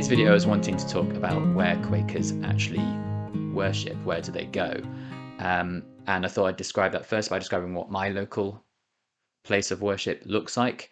today's video I was wanting to talk about where Quakers actually worship, where do they go? And I thought I'd describe that first by describing what my local place of worship looks like.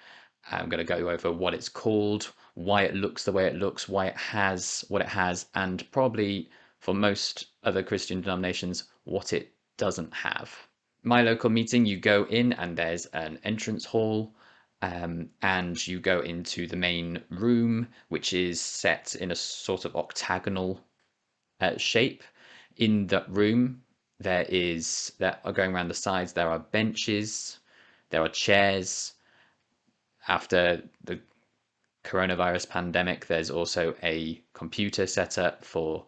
I'm going to go over what it's called, why it looks the way it looks, why it has what it has, and probably for most other Christian denominations, what it doesn't have. My local meeting, you go in and there's an entrance hall. And you go into the main room, which is set in a sort of octagonal shape. In that room, going around the sides, there are benches, there are chairs. After the coronavirus pandemic, there's also a computer set up for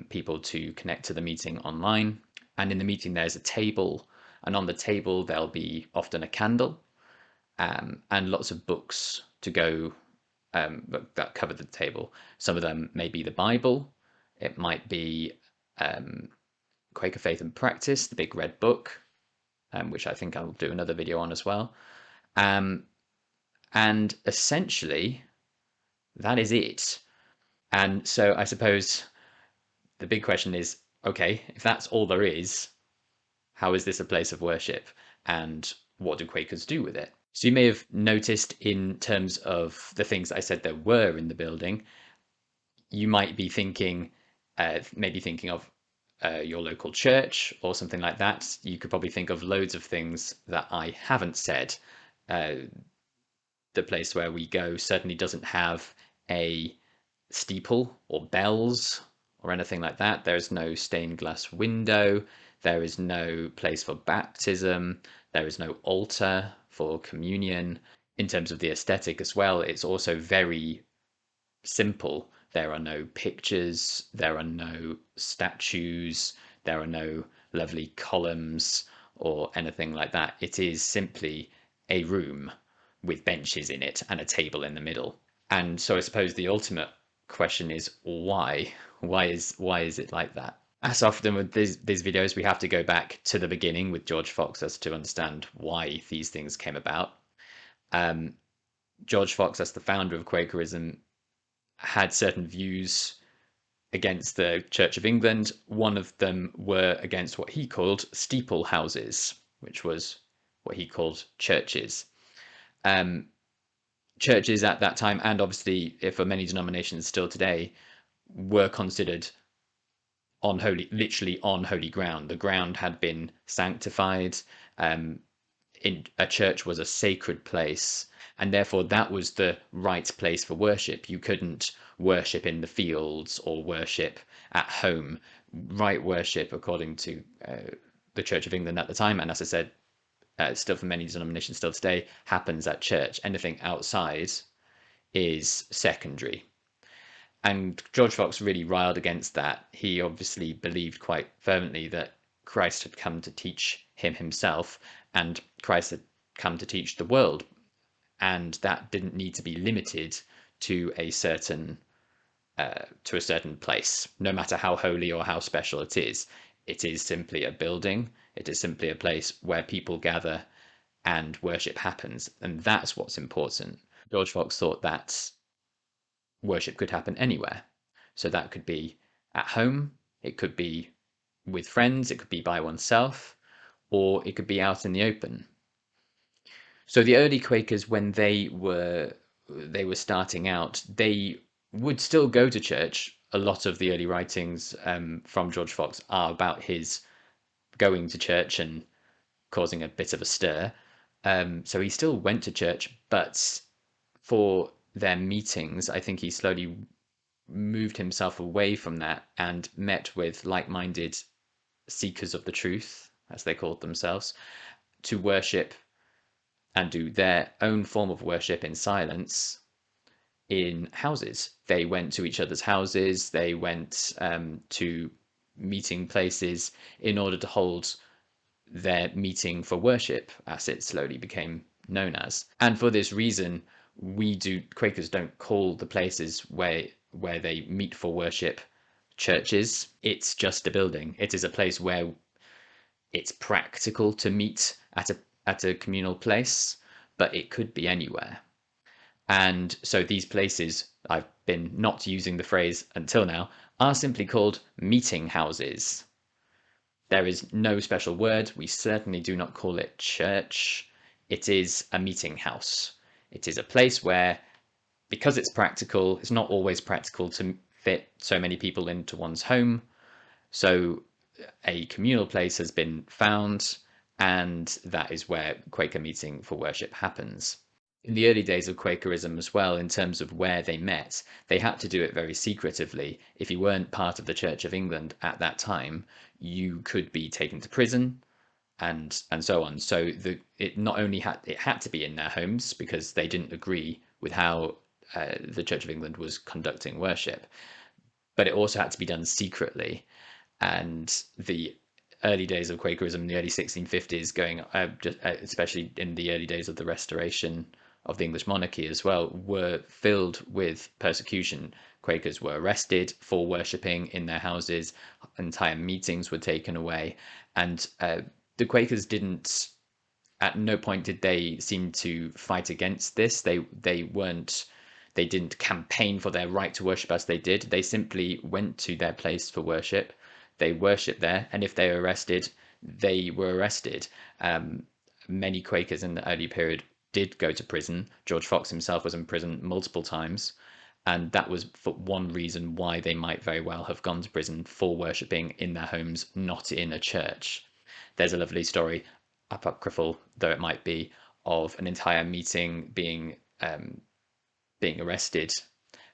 people to connect to the meeting online. And in the meeting, there's a table, and on the table, there'll be often a candle. And lots of books to go that cover the table. Some of them may be the Bible. It might be Quaker Faith and Practice, the big red book, which I think I'll do another video on as well. And essentially, that is it. And so I suppose the big question is, okay, if that's all there is, how is this a place of worship? And what do Quakers do with it? So you may have noticed in terms of the things I said there were in the building, you might be thinking, maybe thinking of your local church or something like that. You could probably think of loads of things that I haven't said. The place where we go certainly doesn't have a steeple or bells or anything like that. There's no stained glass window. There is no place for baptism. There is no altar for communion. In terms of the aesthetic as well, it's also very simple. There are no pictures, there are no statues, there are no lovely columns or anything like that. It is simply a room with benches in it and a table in the middle. And so I suppose the ultimate question is why? Why is it like that? As often with these videos, we have to go back to the beginning with George Fox as to understand why these things came about. George Fox, as the founder of Quakerism, had certain views against the Church of England. One of them were against what he called steeple houses, which was what he called churches. Churches at that time, and obviously for many denominations still today, were considered literally on holy ground. The ground had been sanctified. In a church was a sacred place, and therefore that was the right place for worship. You couldn't worship in the fields or worship at home. Right worship, according to the Church of England at the time, and as I said, still for many denominations still today, happens at church. Anything outside is secondary. And George Fox really riled against that. He obviously believed quite fervently that Christ had come to teach him himself, and Christ had come to teach the world, and that didn't need to be limited to a certain place, no matter how holy or how special it is. It is simply a building. It is simply a place where people gather and worship happens, and that's what's important. George Fox thought that worship could happen anywhere. So that could be at home, it could be with friends, it could be by oneself, or it could be out in the open. So the early Quakers, when they were starting out, they would still go to church. A lot of the early writings from George Fox are about his going to church and causing a bit of a stir. So he still went to church, but for their meetings, I think he slowly moved himself away from that and met with like-minded seekers of the truth, as they called themselves, to worship and do their own form of worship in silence in houses. They went to each other's houses, they went to meeting places in order to hold their meeting for worship, as it slowly became known as. And for this reason, Quakers don't call the places where they meet for worship churches. It's just a building. It is a place where it's practical to meet at a communal place, but it could be anywhere. And so these places, I've been not using the phrase until now, are simply called meeting houses. There is no special word. We certainly do not call it church. It is a meeting house. It is a place where, because it's practical, it's not always practical to fit so many people into one's home. So a communal place has been found, and that is where Quaker meeting for worship happens. In the early days of Quakerism as well, in terms of where they met, they had to do it very secretively. If you weren't part of the Church of England at that time, you could be taken to prison and so on. So it not only had to be in their homes because they didn't agree with how the Church of England was conducting worship, but it also had to be done secretly. And the early days of Quakerism in the early 1650s, especially in the early days of the restoration of the English monarchy as well, were filled with persecution. Quakers were arrested for worshipping in their houses. Entire meetings were taken away, and the Quakers didn't. At no point did they seem to fight against this. They weren't. They didn't campaign for their right to worship as they did. They simply went to their place for worship. They worshipped there, and if they were arrested, they were arrested. Many Quakers in the early period did go to prison. George Fox himself was in prison multiple times, and that was for one reason why they might very well have gone to prison, for worshipping in their homes, not in a church. There's a lovely story, apocryphal though it might be, of an entire meeting being arrested,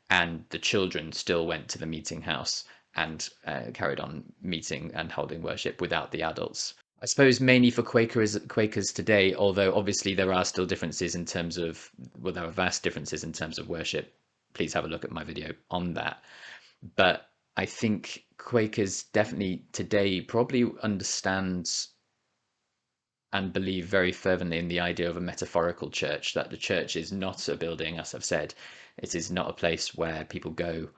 and the children still went to the meeting house and carried on meeting and holding worship without the adults. I suppose mainly for Quakers today, although obviously there are still differences in terms of, well, there are vast differences in terms of worship. Please have a look at my video on that. But I think Quakers definitely today probably understand and believe very fervently in the idea of a metaphorical church, that the church is not a building, as I've said. It is not a place where people go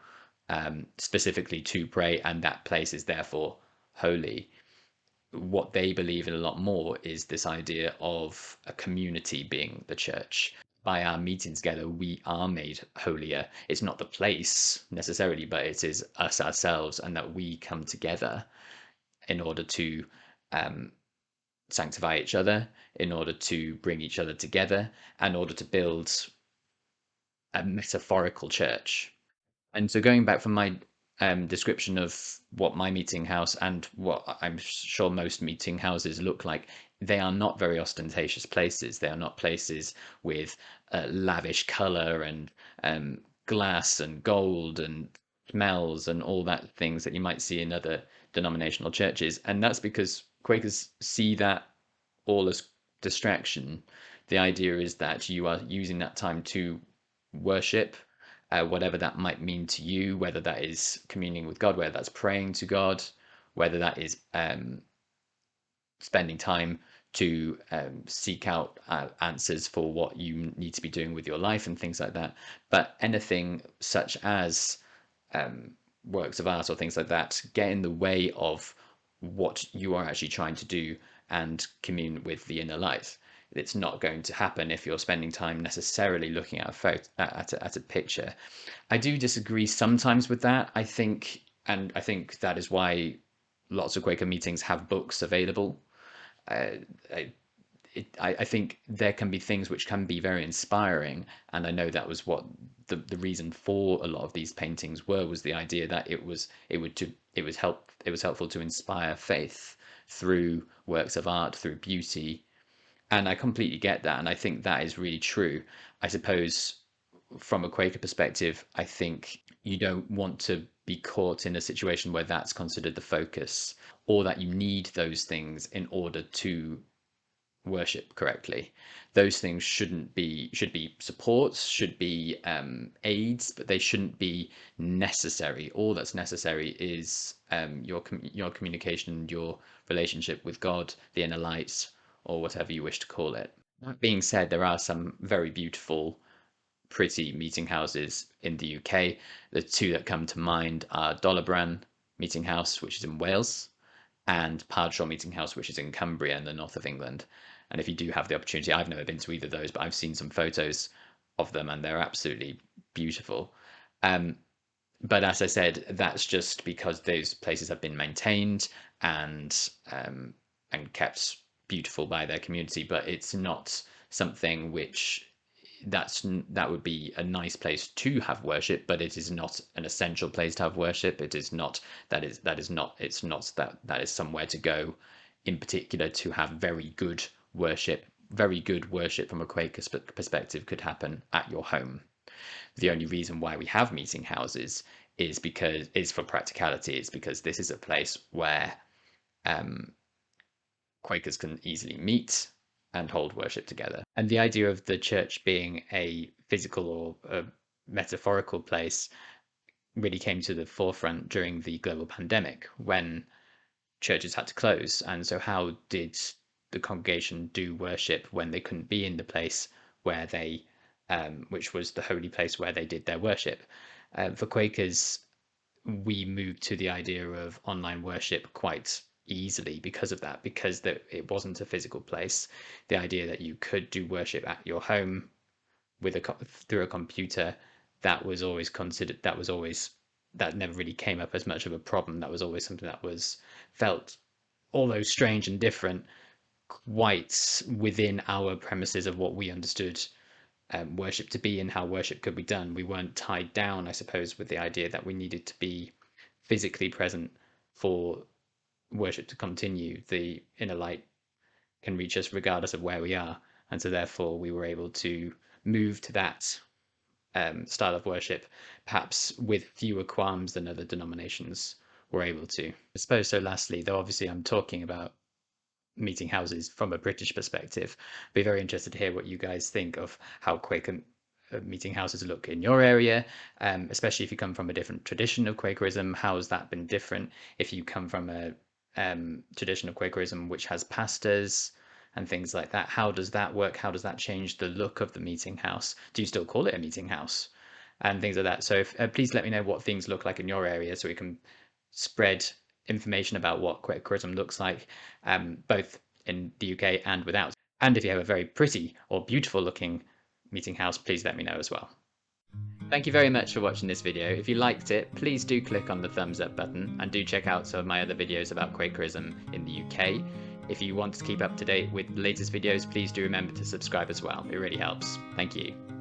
specifically to pray, and that place is therefore holy. What they believe in a lot more is this idea of a community being the church. By our meeting together, we are made holier. It's not the place necessarily, but it is us ourselves, and that we come together in order to um, sanctify each other, in order to bring each other together, in order to build a metaphorical church. And so going back from my description of what my meeting house and what I'm sure most meeting houses look like, they are not very ostentatious places. They are not places with lavish color and glass and gold and smells and all that things that you might see in other denominational churches. And that's because Quakers see that all as distraction. The idea is that you are using that time to worship, whatever that might mean to you, whether that is communing with God, whether that's praying to God, whether that is spending time to seek out answers for what you need to be doing with your life and things like that. But anything such as works of art or things like that get in the way of what you are actually trying to do and commune with the inner light. It's not going to happen if you're spending time necessarily looking at a photo, at a picture. I do disagree sometimes with that. I think that is why lots of Quaker meetings have books available. Uh, I, I think there can be things which can be very inspiring, and I know that was what the reason for a lot of these paintings was the idea that it was helpful to inspire faith through works of art, through beauty, and I completely get that, and I think that is really true. I suppose from a Quaker perspective, I think you don't want to be caught in a situation where that's considered the focus, or that you need those things in order to worship correctly. Those things should be supports, should be aids, but they shouldn't be necessary. All that's necessary is your communication, your relationship with God, the inner light, or whatever you wish to call it. That being said, there are some very beautiful, pretty meeting houses in the UK. The two that come to mind are Dolabran Meeting House, which is in Wales, and Pardshaw Meeting House, which is in Cumbria in the north of England. And if you do have the opportunity, I've never been to either of those, but I've seen some photos of them and they're absolutely beautiful. Um, but as I said, that's just because those places have been maintained and um, and kept beautiful by their community. But it's not something which that would be a nice place to have worship, but it is not an essential place to have worship. It is not that is not it's not that is somewhere to go in particular to have very good worship. Very good worship from a Quaker perspective could happen at your home. The only reason why we have meeting houses is for practicality. It's because this is a place where um, Quakers can easily meet and hold worship together. And the idea of the church being a physical or a metaphorical place really came to the forefront during the global pandemic when churches had to close. And so, how did the congregation do worship when they couldn't be in the place where which was the holy place where they did their worship? For Quakers, we moved to the idea of online worship quite easily because of that, because it wasn't a physical place. The idea that you could do worship at your home with through a computer, that was always considered. That never really came up as much of a problem. That was always something that was felt, although strange and different, quite within our premises of what we understood worship to be and how worship could be done. We weren't tied down, I suppose, with the idea that we needed to be physically present for worship to continue. The inner light can reach us regardless of where we are. And so, therefore, we were able to move to that style of worship, perhaps with fewer qualms than other denominations were able to. I suppose so, lastly, though obviously I'm talking about meeting houses from a British perspective. I'd be very interested to hear what you guys think of how Quaker meeting houses look in your area, especially if you come from a different tradition of Quakerism. How has that been different? If you come from a tradition of Quakerism which has pastors and things like that, how does that work? How does that change the look of the meeting house? Do you still call it a meeting house? And things like that. So please let me know what things look like in your area so we can spread information about what Quakerism looks like, both in the UK and without. And if you have a very pretty or beautiful looking meeting house, please let me know as well. Thank you very much for watching this video. If you liked it, please do click on the thumbs up button and do check out some of my other videos about Quakerism in the UK. If you want to keep up to date with the latest videos, please do remember to subscribe as well. It really helps. Thank you.